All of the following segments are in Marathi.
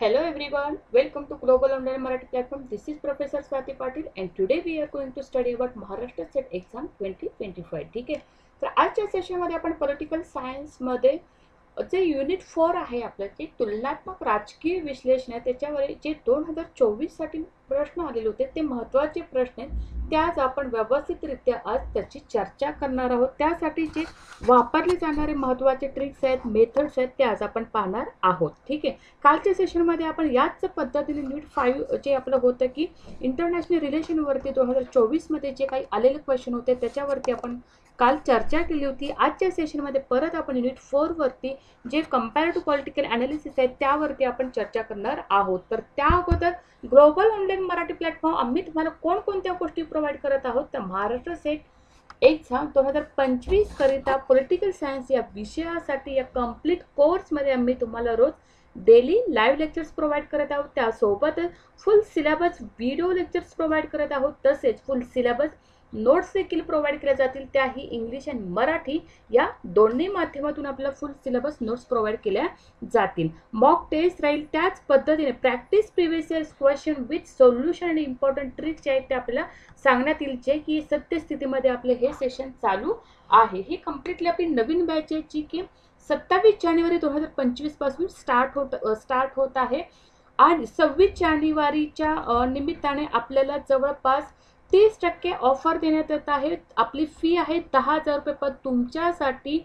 Hello everyone, welcome to Global Online Marathi Platform. This is Professor Swati Patil and today we are going to study about Maharashtra State Exam 2025. ठीक आहे, तर आजच्या सेशनमध्ये आपण पॉलिटिकल सायन्समध्ये जे युनिट 4 आहे आपलं, जे तुलनात्मक राजकीय विश्लेषण आहे, त्याच्यावर जे 2024 साठी प्रश्न आलेले होते ते महत्त्वाचे प्रश्न आहेत. ते आज आपण व्यवस्थितरित्या आज त्याची चर्चा करणार आहोत. त्यासाठी जे वापरले जाणारे महत्त्वाचे ट्रिक्स आहेत, मेथड्स आहेत, ते आज आपण पाहणार आहोत. ठीक आहे, कालच्या सेशनमध्ये आपण याच पद्धतीने युनिट 5 जे आपलं होतं की इंटरनॅशनल रिलेशनवरती 2024 मध्ये जे काही आलेले क्वेश्चन होते त्याच्यावरती आपण काल चर्चा केली होती. आजच्या सेशनमध्ये परत आपण युनिट 4 वरती जे कंपॅरेटिव्ह पॉलिटिकल ॲनालिसिस आहे त्यावरती आपण चर्चा करणार आहोत. तर त्या अगोदर ग्लोबल ऑनलाईन मराठी प्लॅटफॉर्म आम्ही तुम्हाला कोणकोणत्या गोष्टी प्रोव्हाइड करत आहोत, तर महाराष्ट्र सेट एक्झाम 2025 करिता पॉलिटिकल सायन्स या विषयासाठी या कंप्लीट कोर्समध्ये आम्ही तुम्हाला रोज डेली लाईव्ह लेक्चर्स प्रोव्हाइड करत आहोत. त्यासोबतच फुल सिलेबस व्हिडिओ लेक्चर्स प्रोव्हाइड करत आहोत. तसेच फुल सिलेबस नोट्स देखील प्रोव्हाइड केल्या जातील, त्याही इंग्लिश आणि मराठी या दोन्ही माध्यमातून आपल्याला फुल सिलेबस नोट्स प्रोव्हाइड केल्या जातील. मॉक टेस्ट राहील, त्याच पद्धतीने practice previous years question with solution आणि इम्पॉर्टंट ट्रिक्स जे आहेत ते आपल्याला सांगण्यात येईल, जे की सत्यस्थितीमध्ये आपले हे सेशन चालू आहे. ही कम्प्लिटली आपली नवीन बॅच आहे जी की 27 जानेवारी 2025 पासून स्टार्ट होत आहे आणि 26 जानेवारीच्या निमित्ताने आपल्याला जवळपास 30% ऑफर देण्यात येत आहे. आपली फी आहे 10,000 रुपये, पण तुमच्यासाठी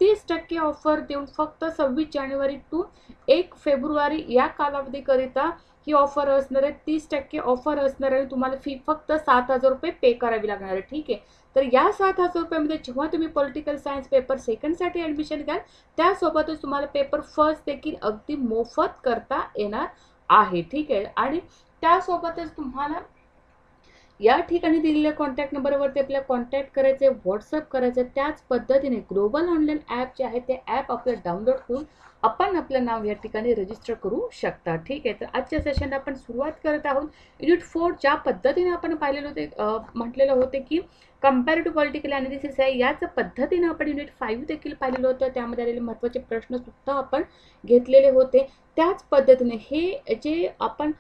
30% ऑफर देऊन फक्त 26 जानेवारी टू 1 फेब्रुवारी या कालावधीकरिता ही ऑफर असणार आहे. 30% ऑफर असणार आहे. तुम्हाला फी फक्त 7,000 रुपये पे करावी लागणार आहे. ठीक आहे, तर या 7,000 रुपयामध्ये जेव्हा तुम्ही पॉलिटिकल सायन्स पेपर सेकंडसाठी ॲडमिशन घ्याल त्यासोबतच तुम्हाला पेपर फर्स्ट देखील अगदी मोफत करता येणार आहे. ठीक आहे, आणि त्यासोबतच तुम्हाला या ठिकाणी दिलेल्या कॉन्टॅक्ट नंबरवरती आपल्याला कॉन्टॅक्ट करायचे, व्हॉट्सअप करायचं. त्याच पद्धतीने ग्लोबल ऑनलाईन ॲप जे आहे ते ॲप आपल्याला डाउनलोड करून आपण आपलं नाव या ठिकाणी रजिस्टर करू शकता. ठीक आहे, तर आजच्या सेशनला आपण सुरुवात करत आहोत. युनिट 4 ज्या पद्धतीने आपण पाहिलेलं होते, म्हटलेलं होते की कंपॅरेटिव्ह पॉलिटिकल ॲनालिसिस आहे, याच पद्धतीने आपण युनिट 5 देखील पाहिलेलं होतं. त्यामध्ये आलेले महत्त्वाचे प्रश्न सुद्धा आपण घेतलेले होते. त्याच पद्धतीने हे जे आपण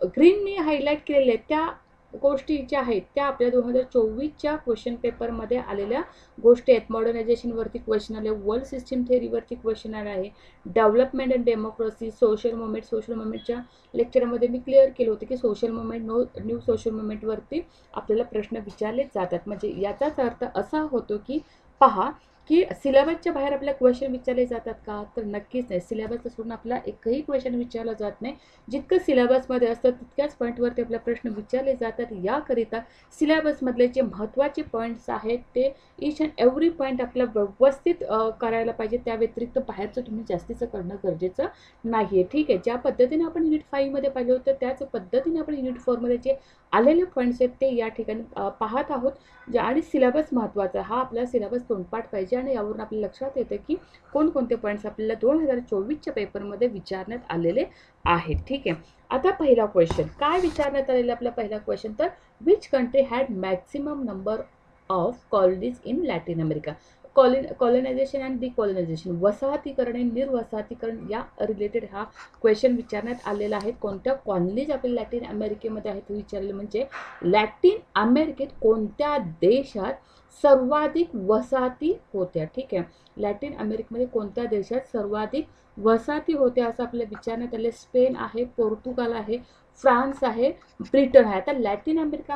ग्रीनने हायलाईट केलेले आहेत त्या गोष्टी ज्या आहेत त्या आपल्या 2024च्या क्वेश्चन पेपरमध्ये आलेल्या गोष्टी आहेत. मॉडर्नायझेशनवरती क्वेश्चन आले, वर्ल्ड सिस्टीम थेअरीवरती क्वेश्चन आले आहे, डेव्हलपमेंट अँड डेमोक्रेसी, सोशल मुवमेंटच्या लेक्चरमध्ये मी क्लिअर केलं होतं की सोशल मुवमेंट, न्यू सोशल मुवमेंटवरती आपल्याला प्रश्न विचारले जातात. म्हणजे याचाच अर्थ असा होतो की पहा की सिलेबसच्या बाहेर आपल्याला क्वेश्चन विचारले जातात का, तर नक्कीच नाही. सिलेबस सोडून आपला एकही क्वेश्चन विचारला जात नाही. जितकं सिलेबसमध्ये असतं तितक्याच पॉईंटवरती आपल्या प्रश्न विचारले जातात. याकरिता सिलेबसमधले जे महत्त्वाचे पॉईंट्स आहेत ते ईच अँड एव्हरी पॉईंट आपल्याला व्यवस्थित करायला पाहिजे. त्या व्यतिरिक्त बाहेरचं तुम्ही जास्तीचं करणं गरजेचं नाही आहे. ठीक आहे, ज्या पद्धतीने आपण युनिट 5 मध्ये पाहिलं होतं त्याच पद्धतीने आपण युनिट 4 मध्ये जे आलेले पॉईंट्स आहेत ते या ठिकाणी पाहत आहोत. आणि सिलेबस महत्त्वाचा, हा आपला सिलेबस तोंडपाठ पाहिजे आणि यावरून आपल्या लक्षात येतं की कोणकोणते पॉईंट्स आपल्याला 2024च्या पेपरमध्ये विचारण्यात आलेले आहेत. ठीक आहे, आता पहिला क्वेश्चन काय विचारण्यात आलेला आपला पहिला क्वेश्चन, तर which country had maximum number of colonies in Latin America. Colonisation and decolonisation, वसाहतीकरण आणि निर्वसाहतीकरण या रिलेटेड हा क्वेश्चन विचारण्यात आलेला आहे. कोणत्या कॉलनीज आपल्या लॅटिन अमेरिकेमध्ये आहेत हे विचारले, म्हणजे लॅटिन अमेरिकेत कोणत्या देशात सर्वाधिक वसाहती होत्या. ठीक आहे, लॅटिन अमेरिकेमध्ये कोणत्या देशात सर्वाधिक वसाहती होत्या असं आपल्याला विचारण्यात आले. स्पेन आहे, पोर्तुगाल आहे, फ्रान्स आहे, ब्रिटन आहे. आता लॅटिन अमेरिका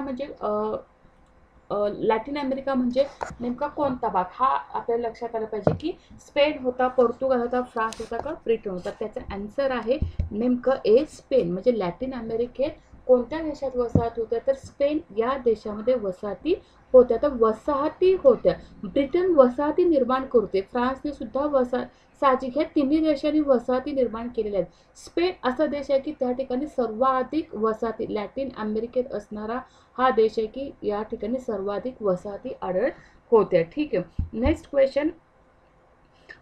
म्हणजे नेमका कोणता भाग हा आपल्याला लक्षात आलं पाहिजे की स्पेन होता, पोर्तुगाल होता, फ्रान्स होता का ब्रिटन होता. त्याचं आन्सर आहे नेमकं ए, स्पेन. म्हणजे लॅटिन अमेरिकेत कोणत्या देशात वसाहत होत्या, तर स्पेन या देशामध्ये वसाहती होत्या. तर वसाहती होत्या. ब्रिटन वसाहती निर्माण करते, फ्रान्सने सुद्धा साहजिक ह्या तिन्ही देशांनी वसाहती निर्माण केलेल्या आहेत. स्पेन असा देश आहे की त्या ठिकाणी सर्वाधिक वसाहती, लॅटिन अमेरिकेत असणारा हा देश आहे की या ठिकाणी सर्वाधिक वसाहती आढळत होत्या. ठीक आहे, नेक्स्ट क्वेश्चन,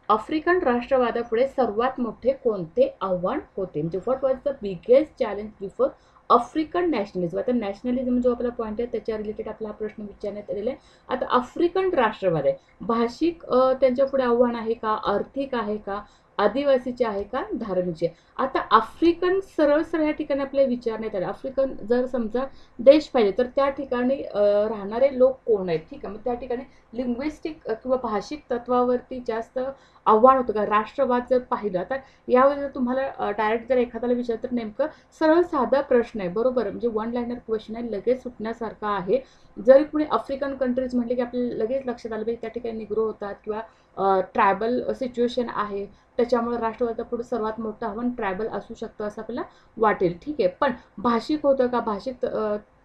आफ्रिकन राष्ट्रवादापुढे सर्वात मोठे कोणते आव्हान होते. म्हणजे what was the biggest challenge before African nationalism. आता नॅशनलिझम जो आपला पॉईंट आहे त्याच्या रिलेटेड आपला हा प्रश्न विचारण्यात आलेला आहे. आता आफ्रिकन राष्ट्रवाद आहे, भाषिक त्यांच्या पुढे आव्हान आहे का, आर्थिक आहे का, आदिवासीचे आहे का धार्मिकचे. आता आफ्रिकन सरळ सरळ या ठिकाणी आपल्याला विचारण्यात आलं, आफ्रिकन जर समजा देश पाहिजे तर त्या ठिकाणी राहणारे लोक कोण आहेत, ठीक आहे. मग त्या ठिकाणी लिंग्विस्टिक किंवा भाषिक तत्वावरती जास्त आव्हान होतं का, राष्ट्रवाद जर पाहिलं तर यावर जर तुम्हाला डायरेक्ट जर एखाद्याला विचारलं तर नेमकं सरळ साधा प्रश्न आहे, बरोबर, म्हणजे वन लाईनर क्वेश्चन आहे, लगेच सुटण्यासारखा आहे. जरी कुणी आफ्रिकन कंट्रीज म्हटले की आपल्याला लगेच लक्षात आलं पाहिजे त्या ठिकाणी निग्रो होतात किंवा ट्रायबल सिच्युएशन आहे, त्याच्यामुळे राष्ट्रवादापुढे सर्वात मोठं आव्हान ट्रायबल असू शकतं असं आपल्याला वाटेल, ठीक आहे. पण भाषिक होतं का, भाषिक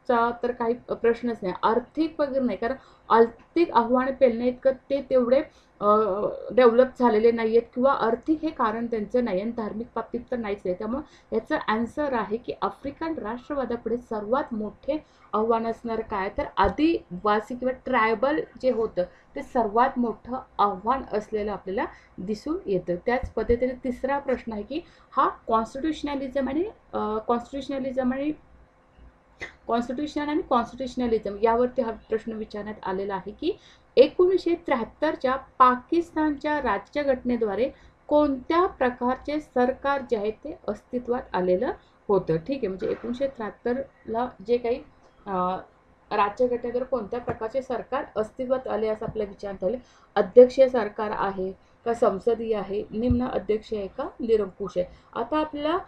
चा तर काही प्रश्नच नाही, आर्थिक वगैरे नाही, कारण आर्थिक आव्हाने पेलणे इतकं ते तेवढे डेव्हलप झालेले नाही आहेत किंवा आर्थिक हे कारण त्यांचं नाही आणि धार्मिक बाबतीत तर नाहीच आहे. त्यामुळे याचं आन्सर आहे की आफ्रिकन राष्ट्रवादापुढे सर्वात मोठे आव्हान असणार काय, तर आदिवासी किंवा ट्रायबल जे होतं ते सर्वात मोठं आव्हान असलेलं आपल्याला दिसून येतं. त्याच पद्धतीने तिसरा प्रश्न आहे की हा कॉन्स्टिट्युशनलिझम आणि कॉन्स्टिट्युशनलिझम यावरती हा प्रश्न विचारण्यात आलेला आहे की 1973च्या पाकिस्तानच्या राज्यघटनेद्वारे कोणत्या प्रकारचे सरकार जे आहे ते अस्तित्वात आलेलं होतं, ठीक आहे. म्हणजे 1973ला जे काही राज्यघटनेद्वारे कोणत्या प्रकारचे सरकार अस्तित्वात आले असं आपल्याला विचारण्यात आले. अध्यक्षीय सरकार आहे का संसदीय आहे, निम्न अध्यक्षीय आहे का निरंकुश आहे. आता आपल्याला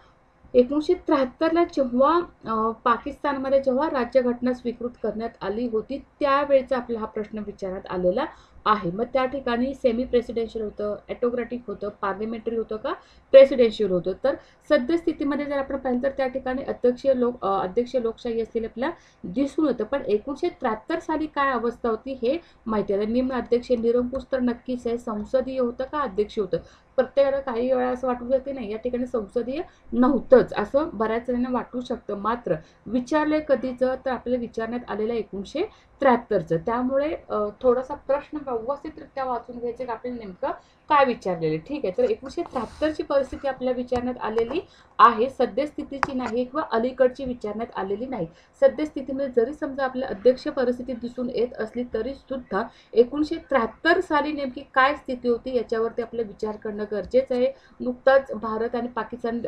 1973ला जेव्हा पाकिस्तानमध्ये जेव्हा राज्यघटना स्वीकृत करण्यात आली होती त्यावेळेचा आपला हा प्रश्न विचारण्यात आलेला आहे. मग त्या ठिकाणी सेमी प्रेसिडेन्शियल होतं, ॲटोक्रॅटिक होतं, पार्लिमेंटरी होतं का प्रेसिडेन्शियल होतं. तर सद्यस्थितीमध्ये जर आपण पाहिलं तर त्या ठिकाणी अध्यक्षीय लोकशाही असलेली आपल्याला दिसून येतं. पण 1973 साली काय अवस्था होती हे माहिती आहे. निम्न अध्यक्षीय निरंकुश तर नक्कीच आहे, संसदीय होतं का अध्यक्षीय होतं. प्रत्येकाला काही वेळा असं वाटू शकते नाही या ठिकाणी संसदीय नव्हतंच असं बऱ्याच जणांना वाटू शकतं. मात्र विचारलंय कधीचं तर आपल्याला विचारण्यात आलेलं 1973चं. त्यामुळे थोडासा प्रश्न व्यवस्थितरित्या वाचून घ्यायचं की आपल्याला नेमकं काय विचारलेलं, ठीक आहे. तर 1973ची परिस्थिती आपल्याला विचारण्यात आलेली आहे, सद्यस्थितीची नाही किंवा अलीकडची विचारण्यात आलेली नाही. सद्यस्थितीमध्ये जरी समजा आपल्या अध्यक्ष परिस्थिती दिसून येत असली तरी सुद्धा 1973 साली नेमकी काय स्थिती होती याच्यावरती आपल्याला विचार करणं गरजेचं आहे. नुकताच भारत आणि पाकिस्तान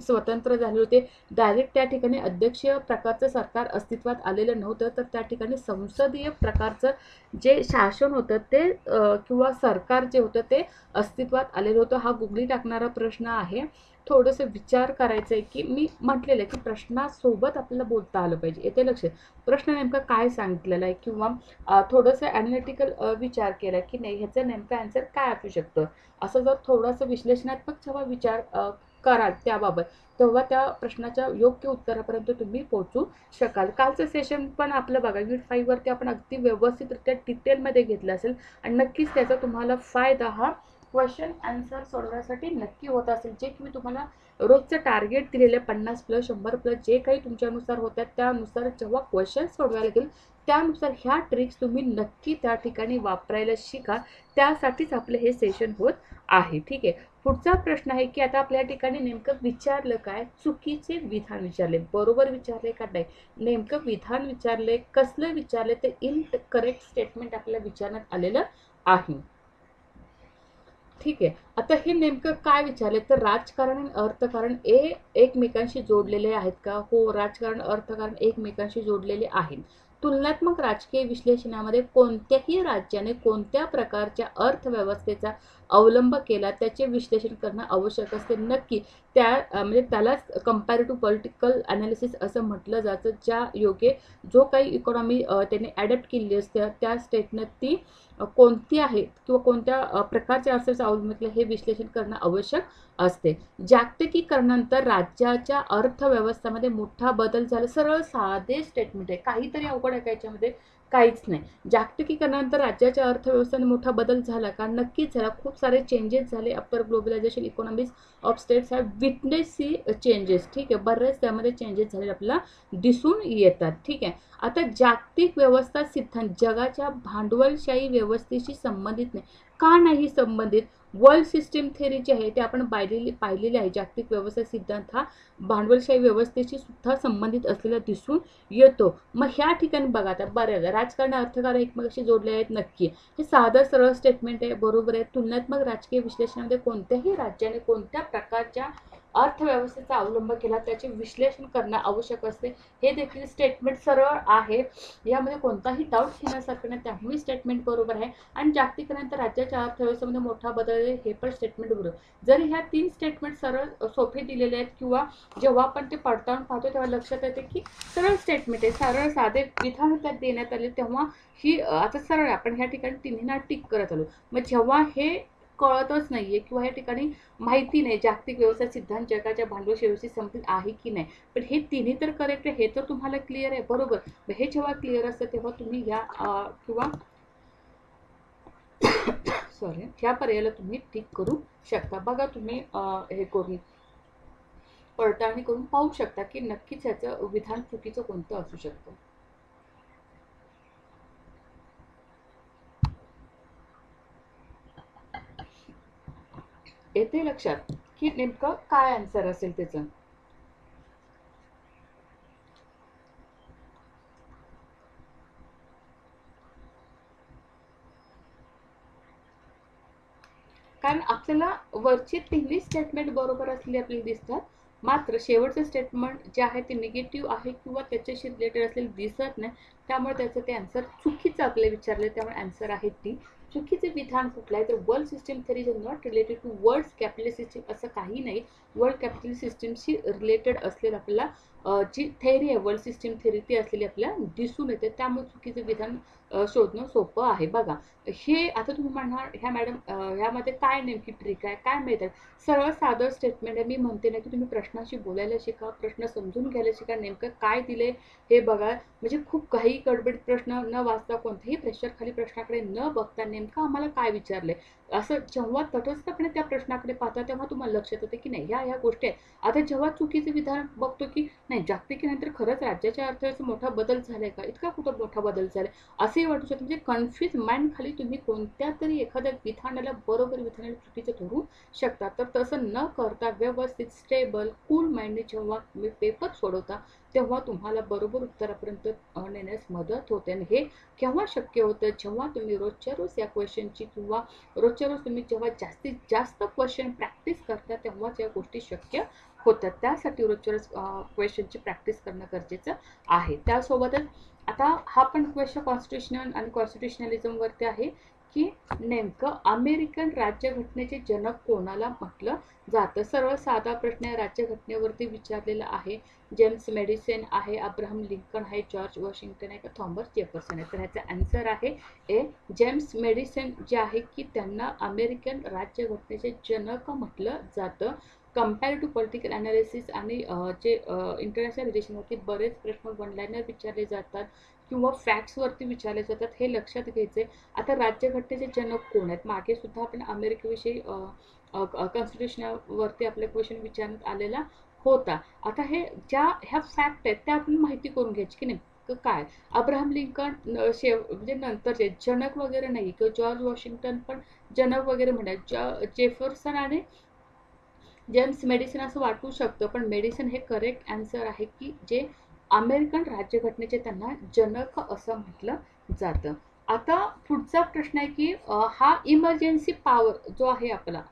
स्वतंत्र झाले होते, डायरेक्ट त्या ठिकाणी अध्यक्षीय प्रकारचं सरकार अस्तित्वात आलेलं नव्हतं, तर त्या ठिकाणी संसदीय प्रकारचं जे शासन होतं ते किंवा सरकार जे होतं ते अस्तित्वात आलेलं होतं. हा गुगली टाकणारा प्रश्न आहे, थोडंसं विचार करायचं आहे की मी म्हटलेलं आहे की प्रश्नासोबत आपल्याला बोलता आलं पाहिजे. येते लक्षात प्रश्न नेमका काय सांगितलेला आहे किंवा थोडंसं ॲनालिटिकल विचार केला की नाही ह्याचं नेमकं आन्सर काय असू शकतं, असं जर थोडंसं विश्लेषणात्मक जेव्हा विचार कराल त्याबाबत तेव्हा त्या प्रश्नाच्या योग्य उत्तरापर्यंत तुम्ही पोहोचू शकाल. कालचं सेशन पण आपलं बघा युनिट 5 वरती आपण अगदी व्यवस्थितरित्या डिटेलमध्ये घेतलं असेल आणि नक्कीच त्याचा तुम्हाला फायदा हा क्वेश्चन आन्सर सोडवण्यासाठी नक्की होत असेल. जे की मी तुम्हाला रोजचं टार्गेट दिलेलं 50+, 100+ जे काही तुमच्यानुसार होत्या त्यानुसार जेव्हा क्वेश्चन सोडवायला लागेल त्यानुसार ह्या ट्रिक्स तुम्ही नक्की त्या ठिकाणी वापरायला शिका. त्यासाठीच आपलं हे सेशन होत आहे, ठीक आहे. पुढचा प्रश्न आहे की आता आपल्या ठिकाणी नेमकं विचारलं काय, चुकीचे विधान विचारले, बरोबर विचारले का नाही, नेमकं विधान विचारले, कसलं विचारले ते इनकरेक्ट स्टेटमेंट आपल्याला विचारण्यात आलेलं आहे, ठीक आहे. आता हे नेमकं काय विचारले तर राजकारण आणि अर्थकारण एकमेकांशी जोडलेले आहेत का, हो राजकारण अर्थकारण एकमेकांशी जोडलेले आहेत. तुलनात्मक राजकीय विश्लेषणामध्ये कोणत्याही राज्याने कोणत्या प्रकारच्या अर्थव्यवस्थेचा अवलंब केला त्याचे विश्लेषण करणं आवश्यक असते. नक्की त्या म्हणजे त्यालाच कंपॅरेटिव्ह पॉलिटिकल ॲनालिसिस असं म्हटलं जातं. ज्या योगे जो काही इकॉनॉमी त्याने ॲडॅप्ट केली असते त्या स्टेटनं ती कोणती आहेत किंवा कोणत्या प्रकारच्या अर्थव्यवस्था अवलंबून केलं हे विश्लेषण करणं आवश्यक असते. जागतिकीकरणानंतर राज्याच्या अर्थव्यवस्थेमध्ये मोठा बदल झाला, सरळ साधे स्टेटमेंट आहे, काहीतरी अवघड आहे का याच्यामध्ये, काहीच नाही. जागतिकीकरणानंतर राज्याच्या अर्थव्यवस्थेने मोठा बदल झाला का, नक्कीच झाला. खूप सारे चेंजेस झाले. After globalisation economies of states have witness these changes, ठीक आहे. बरेच त्यामध्ये चेंजेस झाले आपल्याला दिसून येतात, ठीक आहे. आता जागतिक व्यवस्था सिद्धांत जगाच्या भांडवलशाही व्यवस्थेशी संबंधित नाही. का नाही संबंधित, वर्ल्ड सिस्टीम थेअरी जी आहे ते आपण पाहिलेली आहे. जागतिक व्यवस्था सिद्धांत हा भांडवलशाही व्यवस्थेशी सुद्धा संबंधित असलेला दिसून येतो. मग ह्या ठिकाणी बघा आता बऱ्याच राजकारण अर्थकारण एकमेकांशी जोडले आहेत नक्की. हे साधं सरळ स्टेटमेंट आहे, बरोबर आहे. तुलनात्मक राजकीय विश्लेषणामध्ये कोणत्याही राज्याने कोणत्या प्रकारच्या अर्थव्यवस्थेचा अवलंब केला त्याचे विश्लेषण करणं आवश्यक असते. हे देखील स्टेटमेंट सरळ आहे, यामध्ये कोणताही डाऊट घेण्यासारखं नाही. त्यामुळे स्टेटमेंट बरोबर आहे. आणि जागतिकरण तर राज्याच्या अर्थव्यवस्थेमध्ये मोठा बदल आहे, हे पण स्टेटमेंट बरोबर. जरी ह्या 3 स्टेटमेंट सरळ सोपे दिलेले आहेत किंवा जेव्हा आपण ते पडताळून पाहतो तेव्हा लक्षात येते की सरळ स्टेटमेंट आहे, सरळ साधे विधान त्यात देण्यात आले, तेव्हा ही आता सरळ आपण ह्या ठिकाणी तिन्हींना टिक करत आलो. मग जेव्हा हे कळतच नाहीये किंवा या ठिकाणी माहिती नाही जागतिक व्यवस्था सिद्धांत जगाच्या भांडवल व्यवस्थेशी संबंधित आहे की नाही, पण हे तिन्ही तर करेक्ट आहे, हे तर तुम्हाला क्लिअर आहे, बरोबर. हे जेव्हा क्लिअर असतं तेव्हा तुम्ही या किंवा सॉरी ह्या पर्यायाला तुम्ही टिक करू शकता. बघा तुम्ही हे करून पडताळणी करून पाहू शकता की नक्कीच याचं विधान चुकीचं कोणतं असू शकतं. येते लक्षात की नेमकं काय आन्सर असेल त्याचं. कारण आपल्याला वरची तिन्ही स्टेटमेंट बरोबर असलेली आपल्याला दिसतात, मात्र शेवटचं स्टेटमेंट जे आहे ते निगेटिव्ह आहे किंवा त्याच्याशी रिलेटेड असलेलं दिसत नाही, त्यामुळे त्याचं ते आन्सर चुकीचं आपल्याला विचारले. त्यामुळे आन्सर आहे टी. चुकीचे विधान कुठलं आहे तर world system theory is not related to world capitalist system, असं काही नाही. वर्ल्ड कॅपिटलिस्ट सिस्टीमशी रिलेटेड असलेलं आपल्याला जी थेरी आहे वर्ल्ड सिस्टीम थेरी ती असलेली आपल्याला दिसून येते. त्यामुळे चुकीचे विधान शोधणं सोपं आहे. बघा हे आता तुम्ही म्हणणार ह्या मॅडम ह्यामध्ये काय नेमकी ट्रिक आहे, काय माहीत आहे. सरळ साधं स्टेटमेंट आहे. मी म्हणते ना की तुम्ही प्रश्नाशी बोलायला शिका, प्रश्न समजून घ्यायला शिका, नेमकं काय दिले हे बघा. म्हणजे खूप काही गडबडीत प्रश्न न वाचता कोणत्याही प्रेशर खाली प्रश्नाकडे न बघता नेमकं आम्हाला काय विचारले असं जेव्हा तटस्थपणे त्या प्रश्नाकडे पाहता तेव्हा तुम्हाला लक्षात येते की नाही ह्या गोष्टी आहेत. आता जेव्हा चुकीचे विधान बघतो की नाही जागतिकीनंतर खरंच राज्याच्या अर्थव्यवस्थेत मोठा बदल झालाय का, इतका कुठं मोठा बदल झालाय असंही वाटू शकतं. म्हणजे कन्फ्युज माइंड खाली तुम्ही कोणत्या तरी एखाद्या विधानाला बरोबर विधानाला चुकीचं ठरू शकता. तर तसं न करता व्यवस्थित स्टेबल कूल माइंडने जेव्हा तुम्ही पेपर सोडवता तेव्हा तुम्हाला बरोबर उत्तरापर्यंत नेण्यास मदत होते. आणि हे केव्हा शक्य होतं जेव्हा तुम्ही रोजच्या रोज या क्वेश्चनची किंवा रोजच्या रोज तुम्ही जेव्हा जास्तीत जास्त क्वेश्चन प्रॅक्टिस करता तेव्हाच या गोष्टी शक्य होतात. त्यासाठी रोजच्या रोज क्वेश्चनची प्रॅक्टिस करणं गरजेचं आहे. त्यासोबतच आता हा पण क्वेश्चन कॉन्स्टिट्युशनल आणि कॉन्स्टिट्युशनलिझम वरती आहे की नेमकं अमेरिकन राज्यघटनेचे जनक कोणाला म्हटलं जातं. सरळ साधा प्रश्न आहे, राज्यघटनेवरती विचारलेला आहे. जेम्स मेडिसन आहे, अब्राहम लिंकन आहे, जॉर्ज वॉशिंग्टन आहे का थॉमस जेफरसन आहे. तर ह्याचा आन्सर आहे ए जेम्स मेडिसन जे आहे की त्यांना अमेरिकन राज्यघटनेचे जनक म्हटलं जातं. कम्पेअर टू पॉलिटिकल अनालिसिस आणि जे इंटरनॅशनल रिलेशनवरती बरेच प्रश्न वन लाईनर विचारले जातात किंवा फॅक्ट्सवरती विचारले जातात, हे लक्षात घ्यायचे. आता राज्यघटनेचे जनक कोण आहेत, मागे सुद्धा आपण अमेरिकेविषयी कॉन्स्टिट्युशनवरती आपला क्वेश्चन विचारण्यात आलेला होता. आता हे ह्या फॅक्ट आहेत त्या आपण माहिती करून घ्यायची की नाही काय. अब्राहम लिंकन म्हणजे नंतरचे जनक वगैरे नाही किंवा जॉर्ज वॉशिंग्टन पण जनक वगैरे म्हणतात. जेफरसन आणि जेम्स मेडिसन असं वाटू शकतं, पण मेडिसन हे करेक्ट आन्सर आहे की जे अमेरिकन राज्यघटनेचे त्यांना जनक असं म्हटलं जातं. आता पुढचा प्रश्न आहे की हा इमर्जन्सी पॉवर जो आहे आपला,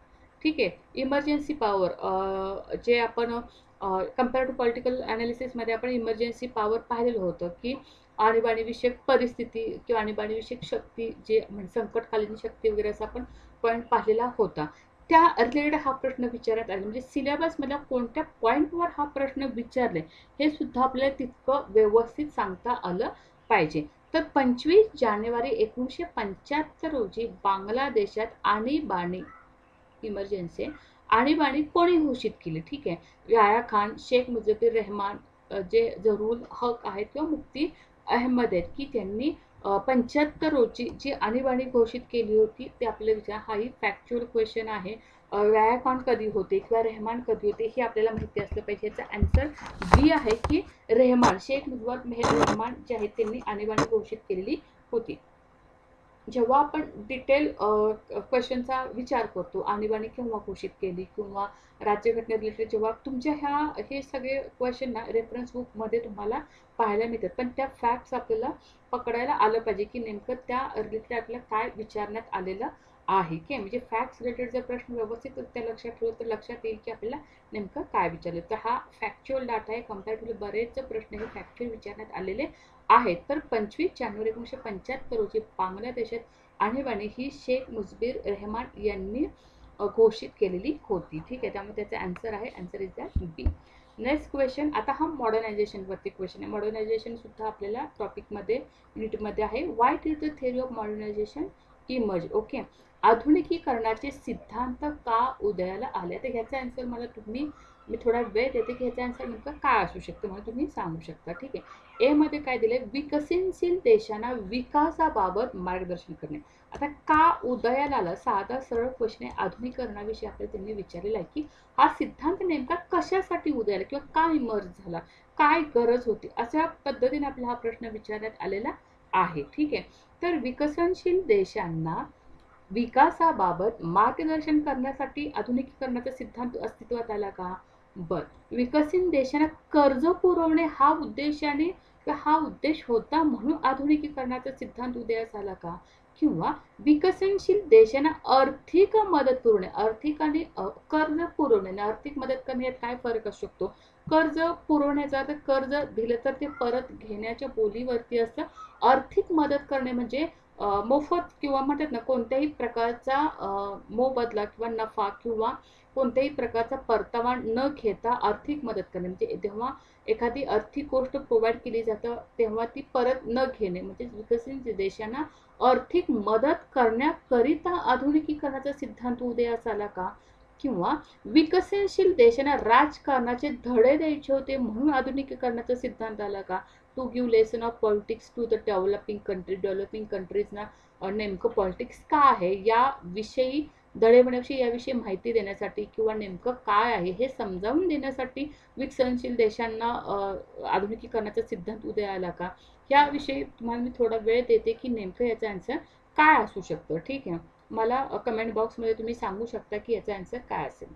ठीक आहे, इमर्जन्सी पॉवर जे आपण कम्पेअर टू पॉलिटिकल अनालिसिसमध्ये आपण इमर्जन्सी पॉवर पाहिलेलं होतं की आणीबाणीविषयक परिस्थिती किंवा आणीबाणीविषयक शक्ती जे म्हणजे संकटकालीन शक्ती वगैरे असा आपण पॉईंट पाहिलेला होता. त्या रिलेटेड हा प्रश्न विचारण्यात आला. म्हणजे सिलेबसमधल्या कोणत्या पॉईंटवर हा प्रश्न विचारले हे सुद्धा आपल्याला तितकं व्यवस्थित सांगता आलं पाहिजे. तर 25 जानेवारी 1975 रोजी बांगलादेशात आणीबाणी इमर्जन्सी आणीबाणी कोणी घोषित केली, ठीक आहे. याया खान, शेख मुजीबुर रहमान, जे जरूल हक आहेत किंवा मुफ्ती अहमद आहेत की त्यांनी 75 रोजी जी आणीबाणी घोषित केली होती ते आपल्याला विचार. हाही फॅक्च्युअल क्वेश्चन आहे. याया खान कधी होते किंवा रहमान कधी होते हे आपल्याला माहिती असलं पाहिजे. याचा आन्सर बी आहे की रहमान, शेख मुजीबुर रहमान जे आहेत त्यांनी आणीबाणी घोषित केलेली होती. जेव्हा आपण डिटेल क्वेश्चनचा विचार करतो, आणीबाणी केव्हा घोषित केली किंवा राज्यघटने रिलेटेड, जेव्हा तुमच्या हे सगळे क्वेश्चन ना रेफरन्स बुकमध्ये तुम्हाला पाहायला मिळतात, पण त्या फॅक्ट्स आपल्याला पकडायला आलं पाहिजे की नेमकं त्या रिलेटेड आपल्याला काय विचारण्यात आलेलं आहे की म्हणजे फॅक्ट्स रिलेटेड जर प्रश्न व्यवस्थितरित्या लक्षात ठेवलं तर लक्षात येईल की आपल्याला नेमकं काय विचारलं. तर हा फॅक्च्युअल डाटा आहे. कम्पॅरेटिव्हली बरेच प्रश्न हे फॅक्च्युअल विचारण्यात आलेले आहेत. तर 25 जानेवारी 1975 रोजी बांगलादेशात आणीबाणी ही शेख मुजीबुर रहमान यांनी घोषित केलेली होती. ठीक आहे, त्यामुळे त्याचा आन्सर आहे, answer is that B. Next question, आता हा मॉडर्नायझेशन वरती क्वेश्चन आहे. मॉडर्नायझेशन सुद्धा आपल्याला टॉपिकमध्ये युनिटमध्ये आहे. Why did the theory of modernisation emerge. Okay, आधुनिकीकरणाचे सिद्धांत का उदयाला आले. तर ह्याचा आन्सर मला मी थोडा वेळ देते की ह्याचा आन्सर नेमका काय असू शकतं मला तुम्ही सांगू शकता. ठीक आहे, ए मध्ये काय दिलंय, विकसनशील देशांना विकासाबाबत मार्गदर्शन करणे. आता का उदयाला आला, साधा सरळ क्वेश्चन आहे. आधुनिकीकरणाविषयी आपल्याला त्यांनी विचारलेला आहे की हा सिद्धांत नेमका कशासाठी उदयाला किंवा का इमर्ज झाला, काय गरज होती, अशा पद्धतीने आपला हा प्रश्न विचारण्यात आलेला आहे. ठीक आहे, तर विकसनशील देशांना विकासाबाबत मार्गदर्शन करण्यासाठी आधुनिकीकरणाचा सिद्धांत अस्तित्वात आला का. बर, विकसित देशांना कर्ज पुरवणे हा उद्देशाने हा उद्देश होता म्हणून आधुनिकीकरणाचा सिद्धांत उदयास आला का. किंवा विकसनशील देशांना आर्थिक मदत पुरवणे, आर्थिक आणि कर्ज पुरवणे, आर्थिक मदत करणे यात काय फरक असू शकतो. कर्ज पुरवण्याचा, तर कर्ज दिलं तर ते परत घेण्याच्या बोलीवरती असतं. आर्थिक मदत करणे म्हणजे मोफत किंवा म्हणतात ना कोणत्याही प्रकारचा मोबदला किंवा नफा किंवा कोणत्याही प्रकारचा परतावा न घेता आर्थिक मदत करणे. म्हणजे जेव्हा एखादी आर्थिक गोष्ट प्रोव्हाइड केली जातं तेव्हा ती परत न घेणे, म्हणजे विकसित देशांना आर्थिक मदत करण्याकरिता आधुनिकीकरणाचा सिद्धांत उदयास आला का. किंवा विकसनशील देशांना राजकारणाचे धडे द्यायचे होते म्हणून आधुनिकीकरणाचा सिद्धांत आला का. To give lesson of politics to the developing country. Developing कंट्रीजना नेमकं पॉलिटिक्स का आहे याविषयी दडवण्याविषयी याविषयी माहिती देण्यासाठी किंवा नेमकं काय आहे हे समजावून देण्यासाठी विकसनशील देशांना आधुनिकीकरणाचा सिद्धांत उदयाला आला का. याविषयी तुम्हाला मी थोडा वेळ देते की नेमकं याचा आन्सर काय असू शकतं. ठीक आहे, मला कमेंट बॉक्समध्ये तुम्ही सांगू शकता की याचा आन्सर काय असेल.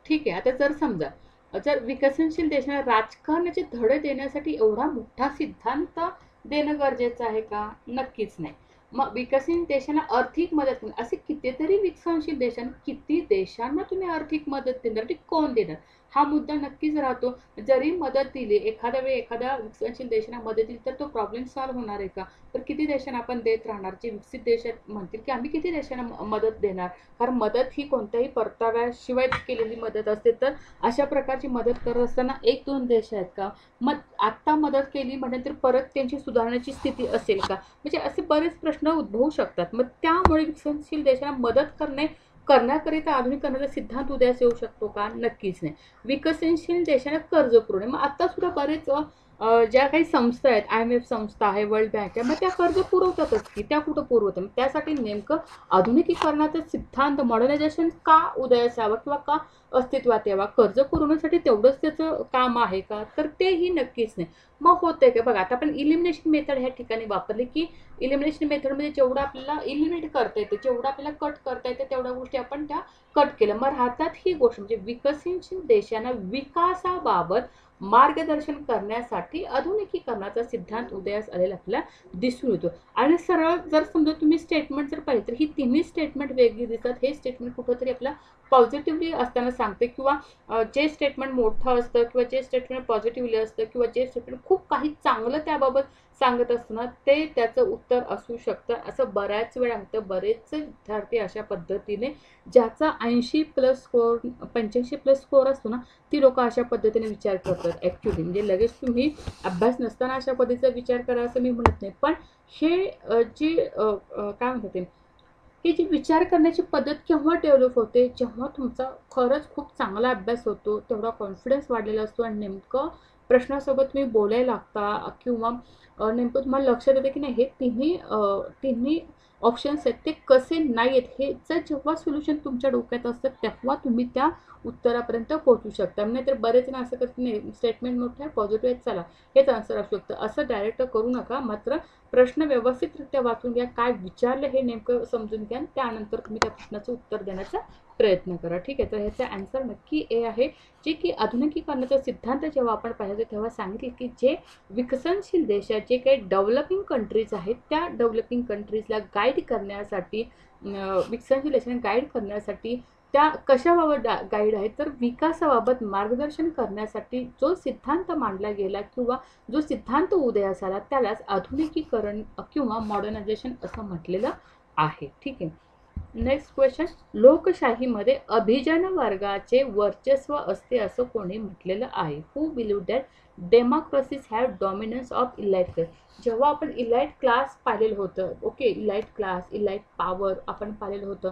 ठीक आहे, आता जर समजा जर विकसनशील देशांना राजकारणाचे धडे देण्यासाठी एवढा मोठा सिद्धांत देणं गरजेचं आहे का. नक्कीच नाही. मग विकसित देशांना आर्थिक मदत, असे कितीतरी विकसनशील देशांना, किती देशांना तुम्ही आर्थिक मदत देणार, ती कोण देणार, हा मुद्दा नक्कीच राहतो. जरी मदत दिली, एखाद्या वेळी एखाद्या विकसनशील देशांना मदत दिली तर तो प्रॉब्लेम सॉल्व्ह होणार आहे का. तर किती देशांना आपण देत राहणार. जे विकसित देशात म्हणतील की आम्ही किती देशांना मदत देणार, कारण मदत ही कोणत्याही परताव्याशिवाय केलेली मदत असते. तर अशा प्रकारची मदत करत असताना एक दोन देश आहेत का, मग आत्ता मदत केली म्हणजे तर परत त्यांची सुधारण्याची स्थिती असेल का, म्हणजे असे बरेच प्रश्न उद्भवू शकतात. मग त्यामुळे विकसनशील देशांना मदत करण्याकरिता आधुनिकीकरणाचा सिद्धांत उदयास येऊ शकतो का. नक्कीच नाही. विकसनशील देशांना कर्ज पुरवणे, मग आता सुद्धा बरेच ज्या काही संस्था आहेत, IMF संस्था आहे, वर्ल्ड बँक आहे, मग त्या कर्ज पुरवतातच की, त्या कुठं पुरवतात. त्यासाठी नेमकं आधुनिकीकरणाचा सिद्धांत मॉडर्नायझेशन का उदयास यावं किंवा का अस्तित्वात यावा. कर्ज पुरवण्यासाठी तेवढंच त्याचं काम आहे का, तर तेही नक्कीच नाही. मग होतंय का बघा, आता आपण इलिमिनेशन मेथड ह्या ठिकाणी वापरली की इलिमिनेशन मेथडमध्ये जेवढं आपल्याला इलिमिनेट करता येतं, जेवढं आपल्याला कट करता येतं तेवढ्या गोष्टी आपण त्या कट केलं. मग राहतात ही गोष्ट म्हणजे विकसनशील देशांना विकासाबाबत मार्गदर्शन करण्यासाठी आधुनिकीकरणाचा सिद्धांत उदयास आलेला आपल्याला दिसून येतो. आणि सरळ जर समजा तुम्ही स्टेटमेंट जर पाहिजे तर ही तिन्ही स्टेटमेंट वेगळी दिसतात. हे स्टेटमेंट कुठंतरी आपल्याला पॉझिटिव्हली असताना सांगते किंवा जे स्टेटमेंट मोठं असतं किंवा जे स्टेटमेंट पॉझिटिव्हली असतं किंवा जे स्टेटमेंट खूप काही चांगलं त्याबाबत सांगत असताना ते त्याचं उत्तर असू शकतं. असं बऱ्याच वेळा होतं. बरेच विद्यार्थी अशा पद्धतीने ज्याचा 80+ स्कोअर 85+ स्कोअर असतो ना, ती लोक अशा पद्धतीने विचार करतात ॲक्च्युली. म्हणजे लगेच तुम्ही अभ्यास नसताना अशा पद्धतीचा विचार करा असं मी म्हणत नाही, पण हे जी काय म्हणतात ही जी विचार करण्याची पद्धत केव्हा डेव्हलप होते, जेव्हा तुमचा खरंच खूप चांगला अभ्यास होतो, तेवढा कॉन्फिडन्स वाढलेला असतो आणि नेमकं प्रश्नासोबत तुम्ही बोलायला लागता किंवा नेमकं तुम्हाला लक्षात येतं की नाही हे तिन्ही ऑप्शन्स आहेत ते कसे नाही आहेत हे जर जेव्हा सोल्युशन तुमच्या डोक्यात असतं तेव्हा तुम्ही त्या उत्तरापर्यंत पोहोचू शकता. नाही तर बरेच जण असं करत नाही, स्टेटमेंट मोठं आहे, पॉझिटिव्ह आहे, चला हेच आन्सर असू शकतं, असं डायरेक्ट करू नका. मात्र प्रश्न व्यवस्थितरित्या वाचून घ्या, काय विचारलं हे नेमकं समजून घ्या, त्यानंतर तुम्ही त्या प्रश्नाचं उत्तर देण्याचा प्रयत्न करा. ठीक आहे, तर ह्याचा आन्सर नक्की ए आहे. जे की आधुनिकीकरणाचा सिद्धांत जेव्हा आपण पाहिजे तेव्हा सांगितले की जे विकसनशील देश आहेत, जे काही डेव्हलपिंग कंट्रीज आहेत, त्या डेव्हलपिंग कंट्रीजला गाईड करण्यासाठी, विकसनशील देशांना गाईड करण्यासाठी त्या कशाबाबत गाईड आहेत, तर विकासाबाबत मार्गदर्शन करण्यासाठी जो सिद्धांत मांडला गेला किंवा जो सिद्धांत उदयास आला त्यालाच आधुनिकीकरण किंवा मॉडर्नायझेशन असं म्हटलेलं आहे. ठीक आहे, नेक्स्ट क्वेश्चन, लोकशाहीमध्ये अभिजन वर्गाचे वर्चस्व असते असं कोणी म्हटलेलं आहे? Who believe that democracies have dominance of elite class. जेव्हा आपण इलाइट क्लास पाहिलेलं होतं, okay, elite class, elite power आपण पाहिलेलं होतं.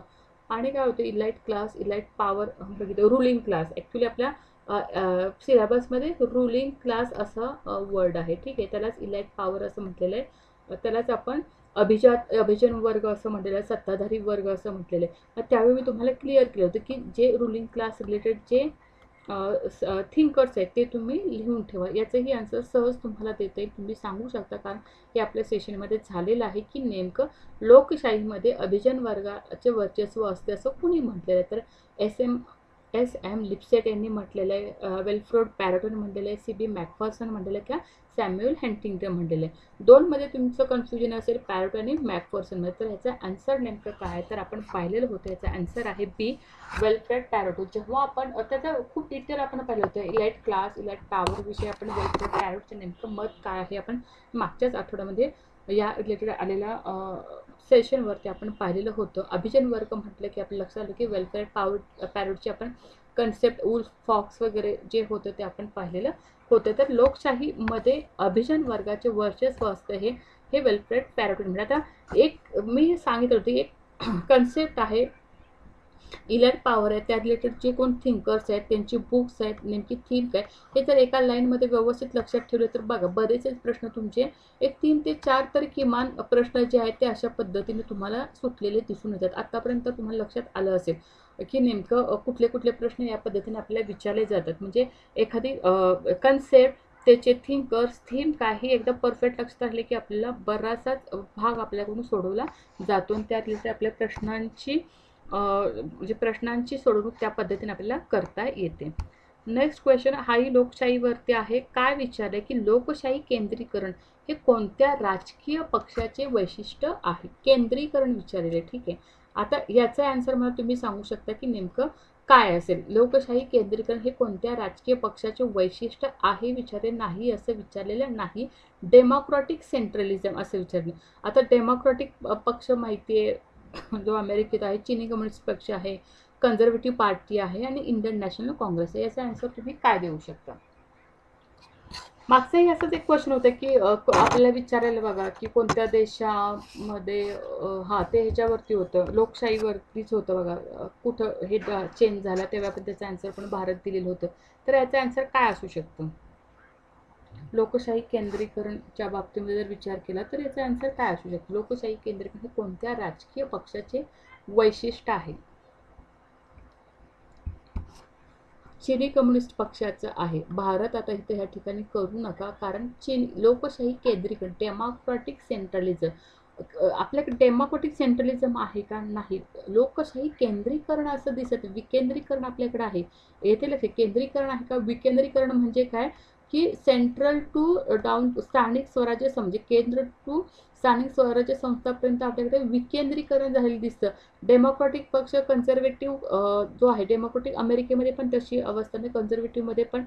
आणि काय होतं, इलाइट क्लास, इलाइट पॉवर बघितलं, रुलिंग क्लास. ॲक्च्युली आपल्या सिलेबसमध्ये रुलिंग क्लास असा वर्ड आहे. ठीक आहे, त्यालाच इलाइट पॉवर असं म्हटलेलं आहे, त्यालाच आपण अभिजन वर्ग असं म्हटलेलं आहे, सत्ताधारी वर्ग असं म्हटलेलं आहे. त्यावेळी मी तुम्हाला क्लिअर केलं होतं की जे रुलिंग क्लास रिलेटेड जे थिंकर्स आहेत ते तुम्ही लिहून ठेवा. याचंही आन्सर सहज तुम्हाला देता येईल, तुम्ही सांगू शकता, कारण हे आपल्या सेशनमध्ये झालेलं आहे की नेमकं लोकशाहीमध्ये अभिजन वर्गाचे वर्चस्व असते असं कुणी म्हटलेलं आहे. तर एस एम लिप्सेट यांनी म्हटलेलं आहे, वेल्फ्रेड पॅरेटोन म्हटलेलं आहे, सी बी मॅकफर्सन म्हटलेलं आहे, किंवा सॅम्युअल हंटिंग्टन म्हटलेलं आहे. दोनमध्ये तुमचं कन्फ्युजन असेल पॅरेटोन आणि मॅकफर्सनमध्ये. तर ह्याचा आन्सर नेमकं काय आहे, तर आपण पाहिलेलं होतं, याचा आन्सर आहे बी, वेल्फ्रेड पॅरेटो. जेव्हा आपण त्याचं खूप डिटेल आपण पाहिलं होतं, इलाइट क्लास, इलाइट पॉवर विषयी आपण वेल्फ्रेड पॅरेटोचं नेमकं मत काय आहे आपण मागच्याच आठवड्यामध्ये या रिलेटेड आलेल्या सेशनवरती आपण पाहिलेलं होतं. अभिजन वर्ग म्हटलं की आपल्या लक्षात आलं की वेलफेअर पॅरेटची आपण कन्सेप्ट, वुल्फ फॉक्स वगैरे जे होतं ते आपण पाहिलेलं होतं. तर लोकशाहीमध्ये अभिजन वर्गाचे वर्चस्व असतं हे वेलफेअर पॅरेटो म्हणजे. आता एक मी सांगितलं होतं, एक कन्सेप्ट आहे इलाइट पॉवर आहे, त्या रिलेटेड जे कोण थिंकर्स आहेत त्यांची बुक्स आहेत, नेमकी थीम काय, हे जर एका लाईनमध्ये व्यवस्थित लक्षात ठेवले तर बघा बरेच प्रश्न तुमचे एक 3 ते 4 तर किमान प्रश्न जे आहेत ते अशा पद्धतीने तुम्हाला सुटलेले दिसून येतात. आतापर्यंत तुम्हाला लक्षात आलं असेल की नेमकं कुठले कुठले प्रश्न या पद्धतीने आपल्याला विचारले जातात. म्हणजे एखादी कन्सेप्ट, त्याचे थिंकर्स, थीम काही एकदा परफेक्ट लक्षात आले की आपल्याला बराचसाच भाग आपल्याकडून सोडवला जातो आणि त्या रिलेटेड आपल्या प्रश्नांची म्हणजे प्रश्नांची सोडवणूक त्या पद्धतीने आपल्याला करता येते. नेक्स्ट क्वेश्चन हाही लोकशाहीवरती आहे. काय विचारले की लोकशाही केंद्रीकरण हे कोणत्या राजकीय पक्षाचे वैशिष्ट्य आहे? केंद्रीकरण विचारलेले. ठीक आहे, आता याचा आन्सर मला तुम्ही सांगू शकता की नेमकं काय असेल. लोकशाही केंद्रीकरण हे कोणत्या राजकीय पक्षाचे वैशिष्ट्य आहे विचारले नाही, असं विचारलेलं नाही. डेमोक्रॅटिक सेंट्रलिझम असं विचारले. आता डेमोक्रॅटिक पक्ष माहिती आहे, जो अमेरिकेत आहे, चीनी कम्युनिस्ट पक्ष आहे, कन्झर्वेटिव्ह पार्टी आहे आणि इंडियन नॅशनल काँग्रेस आहे. याचा आन्सर तुम्ही काय देऊ शकता? मागचंही असंच एक क्वेश्चन होतं की आपल्याला विचारायला बघा की कोणत्या देशामध्ये ते ह्याच्यावरती होतं, लोकशाहीवरतीच होतं बघा, कुठं हे चेंज झाला तेव्हा पण त्याचं आन्सर पण भारत दिलेलं होतं. तर याचं आन्सर काय असू शकतं? लोकशाही केंद्रीकरणच्या बाबतीमध्ये जर विचार केला तर याचा आन्सर काय असू शकतो? लोकशाही केंद्रीकरण हे कोणत्या राजकीय पक्षाचे वैशिष्ट्य आहे? चिनी कम्युनिस्ट पक्षाचं आहे. भारत आता इथे ह्या ठिकाणी करू नका, कारण लोकशाही केंद्रीकरण, डेमोक्रॅटिक सेंट्रलिझम, आपल्याकडे डेमोक्रॅटिक सेंट्रलिझम आहे का? नाही. लोकशाही केंद्रीकरण असं दिसत, विकेंद्रीकरण आपल्याकडे आहे. येथे लक्ष, केंद्रीकरण आहे का? विकेंद्रीकरण म्हणजे काय की सेंट्रल टू डाऊन, स्थानिक स्वराज्य म्हणजे केंद्र टू स्थानिक स्वराज्य संस्थापर्यंत आपल्याकडे विकेंद्रीकरण झालेलं दिसतं. डेमोक्रॅटिक पक्ष, कन्झर्वेटिव्ह जो आहे, डेमोक्रॅटिक अमेरिकेमध्ये पण तशी अवस्था नाही, कन्झर्वेटिव्हमध्ये पण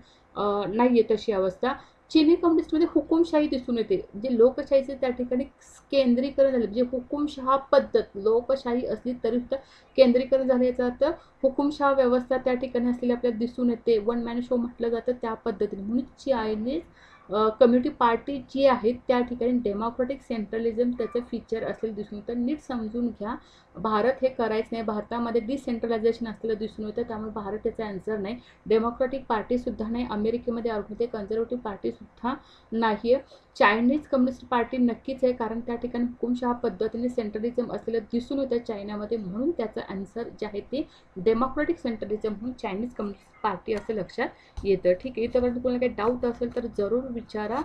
नाही आहे तशी अवस्था. चिनी कम्युनिस्टमध्ये हुकुमशाही दिसून येते. जे लोकशाहीचे त्या ठिकाणी केंद्रीकरण झाले, म्हणजे हुकुमशहा पद्धत, लोकशाही असली तरी सुद्धा केंद्रीकरण झालं. याचा अर्थ हुकुमशहा व्यवस्था त्या ठिकाणी असलेली आपल्याला दिसून येते. वन मॅन शो म्हटलं जातं त्या पद्धतीने. म्हणून चायनीज कम्युनिटी पार्टी जी आहे त्या ठिकाणी डेमोक्रॅटिक सेंट्रलिझम त्याचं फीचर असलेलं दिसून येतं. नीट समजून घ्या, भारत हे करायचं नाही. भारतामध्ये डिसेंट्रलायझेशन असलेलं दिसून येतं, त्यामुळे भारत त्याचा आन्सर नाही. डेमोक्रॅटिक पार्टीसुद्धा नाही, अमेरिकेमध्ये कन्झर्वेटिव्ह पार्टीसुद्धा नाही आहे. चायनीज कम्युनिस्ट पार्टी नक्कीच आहे, कारण त्या ठिकाणी हुकुमशहा पद्धतीने सेंट्रलिझम असलेलं दिसून येतं चायनामध्ये, म्हणून त्याचं आन्सर जे आहे ते डेमोक्रेटिक सेंट्रलिझम म्हणून चायनीज कम्युनिस्ट पार्टी असं लक्षात येतं. ठीक आहे, इथपर्यंत कोणाला काही डाऊट असेल तर जरूर विचारा,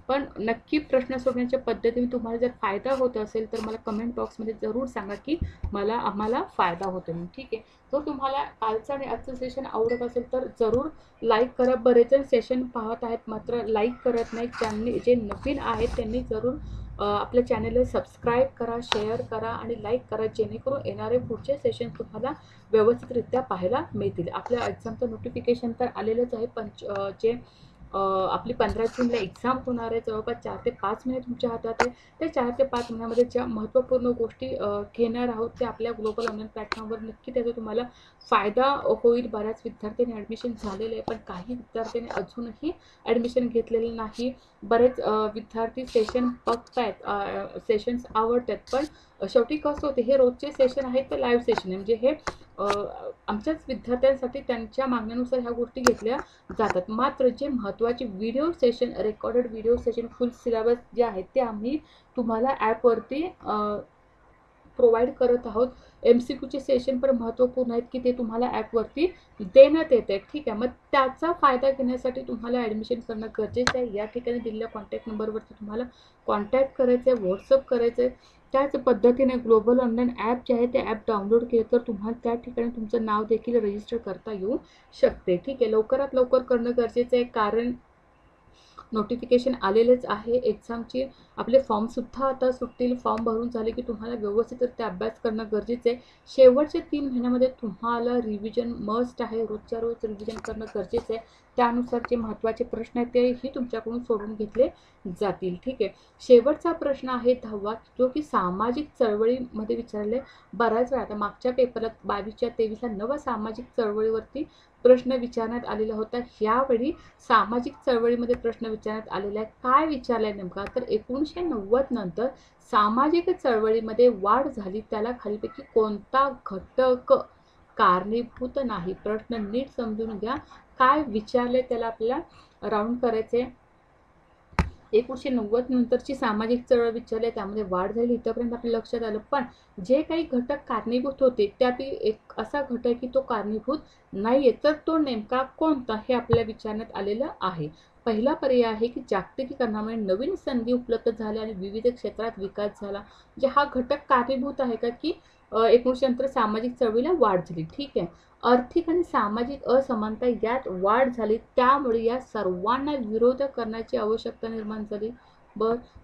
पण नक्की प्रश्न सोडवण्याच्या पद्धतीने तुम्हाला जर फायदा होत असेल तर मला कमेंट बॉक्समध्ये जरूर सांगा की आम्हाला फायदा होतो म्हणून. ठीक आहे, जर तुम्हाला कालचं आणि आजचं सेशन आवडत असेल तर जरूर लाईक करा. बरेच जण सेशन पाहत आहेत मात्र लाईक करत नाहीत. ज्यांनी जे नवीन आहेत त्यांनी जरूर आपल्या चॅनलला सबस्क्राईब करा, शेअर करा आणि लाईक करा, जेणेकरून येणारे पुढचे सेशन तुम्हाला व्यवस्थितरित्या पाहायला मिळतील. आपल्या एक्झामचं नोटिफिकेशन तर आलेलंच आहे, पण जे आपली 15 जूनला एक्झाम होणार आहे, जवळपास 4 ते 5 महिने तुमच्या हातात आहे. त्या 4 ते 5 महिन्यामध्ये ज्या महत्त्वपूर्ण गोष्टी घेणार आहोत त्या आपल्या ग्लोबल ऑनलाईन प्लॅटफॉर्मवर नक्की त्याचा तुम्हाला फायदा होईल. बऱ्याच विद्यार्थ्यांनी ॲडमिशन झालेलं आहे, पण काही विद्यार्थ्यांनी अजूनही ॲडमिशन घेतलेलं नाही. बरेच विद्यार्थी सेशन बघतायत, सेशन्स आवडतात, पण शेवटी कसं होते, हे रोजचे सेशन आहेत तर लाईव्ह सेशन आहे, म्हणजे हे आमच्याच विद्यार्थ्यांसाठी त्यांच्या मागण्यानुसार ह्या गोष्टी घेतल्या जातात. मात्र जे महत्त्वाचे video session, recorded video session, फुल सिलेबस जे आहेत ते आम्ही तुम्हाला ॲपवरती प्रोव्हाइड करत आहोत. MCQचे सेशन पण महत्त्वपूर्ण आहेत की ते तुम्हाला ॲपवरती देण्यात येते. ठीक आहे, मग त्याचा फायदा घेण्यासाठी तुम्हाला ॲडमिशन करणं गरजेचं आहे. या ठिकाणी दिलेल्या कॉन्टॅक्ट नंबरवरती तुम्हाला कॉन्टॅक्ट करायचं आहे, व्हॉट्सअप करायचं आहे. त्याच पद्धतीने ग्लोबल ऑनलाईन ॲप जे आहे ते ॲप डाउनलोड केलं तर तुम्हाला त्या ठिकाणी तुमचं नाव देखील रजिस्टर करता येऊ शकते. ठीक आहे, लवकरात लवकर करणं गरजेचं आहे, कारण नोटिफिकेशन आलेलेच आहे एक्झामची. आपले फॉर्मसुद्धा आता सुटतील. फॉर्म भरून झाले की तुम्हाला व्यवस्थितरित्या अभ्यास करणं गरजेचं आहे. शेवटच्या 3 महिन्यामध्ये तुम्हाला रिव्हिजन मस्ट आहे, रोजच्या रोज रिव्हिजन करणं गरजेचं आहे. त्यानुसार जे महत्त्वाचे प्रश्न आहेत तेही तुमच्याकडून सोडून घेतले जातील. ठीक आहे, शेवटचा प्रश्न आहे 10वा, जो की सामाजिक चळवळीमध्ये विचारले. बऱ्याच वेळा आता मागच्या पेपरात 22च्या 23ला नवा सामाजिक चळवळीवरती प्रश्न विचारण्यात आलेला होता. ह्यावेळी सामाजिक चळवळीमध्ये प्रश्न विचारण्यात आलेला आहे. काय विचारलं आहे नेमका, तर 1990 नंतर सामाजिक चळवळीमध्ये वाढ झाली त्याला खालीपैकी कोणता घटक कारणीभूत नाही. प्रश्न नीट समजून घ्या, काय विचारले त्याला आपल्याला राऊंड करायचे. 1990 नंतरची सामाजिक चळवळ विचारली, त्यामध्ये वाढ झाली, इथपर्यंत आपल्या लक्षात आलं. पण जे काही घटक कारणीभूत होते त्यापैकी एक असा घटक की तो कारणीभूत नाहीये, तर तो नेमका कोणता हे आपल्याला विचारण्यात आलेलं आहे. पहिला पर्याय आहे की जागतिकीकरणामुळे नवीन संधी उपलब्ध झाल्या आणि विविध क्षेत्रात विकास झाला. म्हणजे हा घटक कारणीभूत आहे का की 1900 नंतर सामाजिक चळवळीला वाढ झाली. ठीक आहे, आर्थिक आणि सामाजिक असमानता यात वाढ झाली, त्यामुळे या सर्वांना विरोध करण्याची आवश्यकता निर्माण झाली.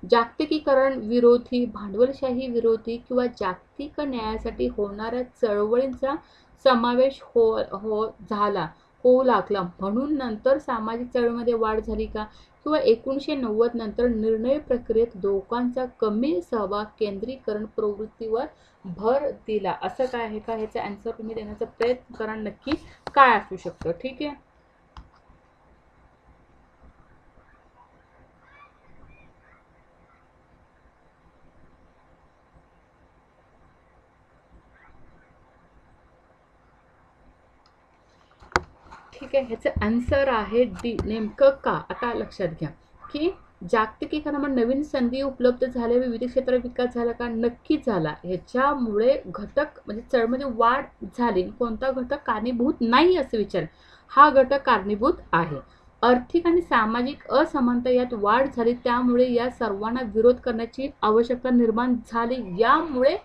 जागतिकीकरण विरोधी, भांडवलशाही विरोधी किंवा जागतिक न्यायासाठी होणाऱ्या चळवळींचा समावेश होऊ लागला, म्हणून नंतर सामाजिक चळवळीमध्ये वाढ झाली का, किंवा 1990 नंतर निर्णय प्रक्रियेत लोकांचा कमी सहभाग केंद्रीकरण प्रवृत्तीवर भर दिला. असं काय आहे का, ह्याचा आन्सर तुम्ही देण्याचा प्रयत्न करा, नक्की काय असू शकतं. ठीक आहे, ठीक आहे, ह्याचं आन्सर आहे डी. नेमकं का, आता लक्षात घ्या की जागतिकीकरणामुळे नवीन संधी उपलब्ध झाल्या, विविध क्षेत्रात विकास झाला का, नक्की झाला. ह्याच्यामुळे घटक म्हणजे चळमध्ये वाढ झाली, कोणता घटक कारणीभूत नाही असं विचार, हा घटक कारणीभूत आहे. आर्थिक आणि सामाजिक असमानता यात वाढ झाली, त्यामुळे या सर्वांना विरोध करण्याची आवश्यकता निर्माण झाली, यामुळे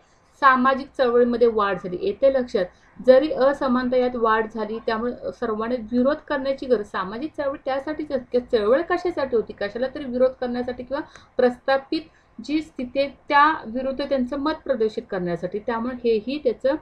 सामाजिक चळवळीमध्ये वाढ झाली. येते लक्षात, जरी असमानता यात वाढ झाली त्यामुळे सर्वांना विरोध करण्याची गरज, सामाजिक चळवळ त्यासाठीच असते. चळवळ कशासाठी होती, कशाला तरी विरोध करण्यासाठी किंवा प्रस्थापित जी स्थिती आहे त्या विरुद्ध त्यांचं मत प्रदर्शित करण्यासाठी, त्यामुळे हेही त्याचं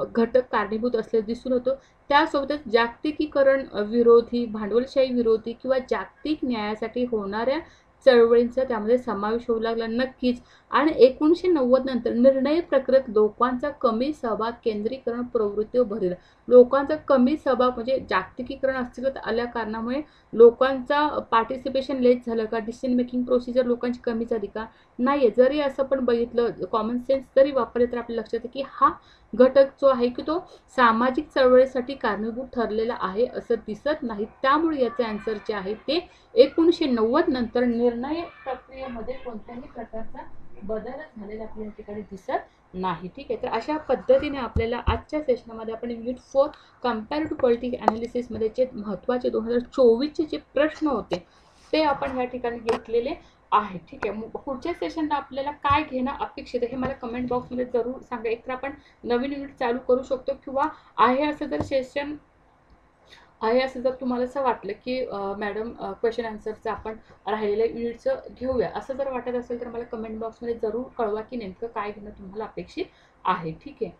घटक कारणीभूत असल्याचं दिसून होतं. त्यासोबतच जागतिकीकरण विरोधी, भांडवलशाही विरोधी किंवा जागतिक न्यायासाठी होणाऱ्या चळवळींचा त्यामध्ये समावेश होऊ लागला नक्कीच. आणि 1990 नंतर निर्णय प्रक्रियेत लोकांचा कमी सहभाग केंद्रीकरण प्रवृत्तीवर भर दिला. लोकांचा कमी सहभाग म्हणजे जागतिकीकरण अस्तित्वात आल्या कारणामुळे लोकांचा पार्टिसिपेशन लेस झालं का, डिसिजन मेकिंग प्रोसिजर लोकांची कमी झाली का, नाही. जरी असं पण बघितलं, कॉमन सेन्स जरी वापरले तर आपल्या लक्षात येते की हा घटक जो आहे की तो सामाजिक चळवळीसाठी कारणीभूत ठरलेला आहे असं दिसत नाही. त्यामुळे याचे आन्सर जे आहे ते 1990 नंतर निर्णय प्रक्रियेमध्ये कोणत्याही प्रकारचा बदल झालेला आपल्या ठिकाणी दिसत नाही. ठीक आहे, तर अशा पद्धतीने आपल्याला आजच्या सेशनमध्ये आपण युनिट 4 कंपॅरेटिव्ह पॉलिटिकल अनालिसिस मध्ये जे महत्त्वाचे 2024 जे प्रश्न होते ते आपण या ठिकाणी घेतलेले आहे. ठीक आहे, पुढच्या सेशनला आपल्याला काय घेणं अपेक्षित आहे हे मला कमेंट बॉक्समध्ये जरूर सांगा. एकतर आपण नवीन युनिट चालू करू शकतो किंवा आहे असं जर सेशन आहे असं जर तुम्हाला असं वाटलं की मॅडम क्वेश्चन आन्सरचं आपण राहिलेल्या युनिटचं घेऊया असं जर वाटत असेल तर मला कमेंट बॉक्समध्ये जरूर कळवा की नेमकं काय घेणं तुम्हाला अपेक्षित आहे. ठीक आहे,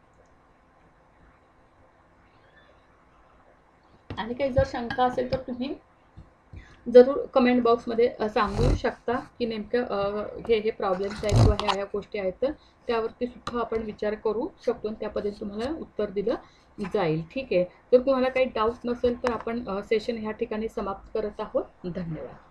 आणि काही जर शंका असेल तर तुम्ही जरूर कमेंट बॉक्समध्ये सांगू शकता की नेमकं हे प्रॉब्लेम्स आहेत किंवा ह्या गोष्टी आहेत तर त्यावरती सुद्धा आपण विचार करू शकतो आणि त्या पद्धतीने तुम्हाला उत्तर दिलं जाईल. ठीक आहे, जर तुम्हाला काही डाऊट नसेल तर आपण सेशन ह्या ठिकाणी समाप्त करत आहोत. धन्यवाद.